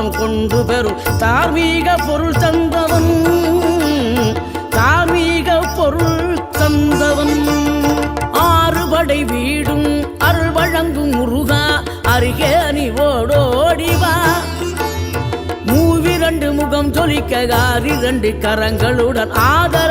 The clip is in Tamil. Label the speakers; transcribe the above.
Speaker 1: வரம் கொண்டு பெறும் தார்மீக பொருள் தந்தவன், தார்மீக பொருள் தந்தவன். ஆறுபடை வீடும் அருள் வழங்கும் முருகா அருகே நீ ஓடோடிவா. மூவிரண்டு முகம் ஜொலிக்க 2 கரங்களுடன் ஆதர